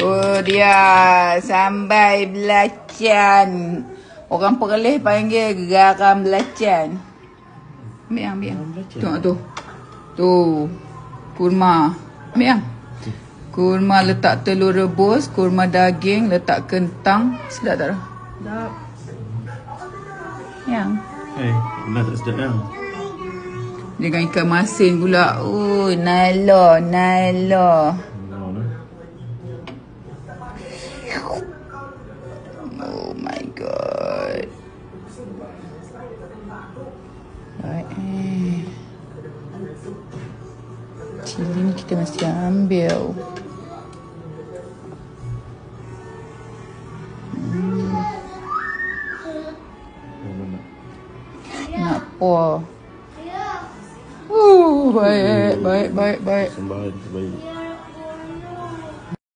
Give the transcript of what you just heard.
Oh dia, sambal belacan. Orang Perlis panggil garam belacan. Ambil yang. Tengok tu. Tu. Kurma. Ambil yang. Kurma letak telur rebus, kurma daging, letak kentang. Sedap tak dah? Sedap. Yang. Benar tak sedap yang. Dengan ikan masin pula. Oh, nala. Oh my god. Cili ni kita mesti ambil. Nak apa? Baik. Sambal terbaik.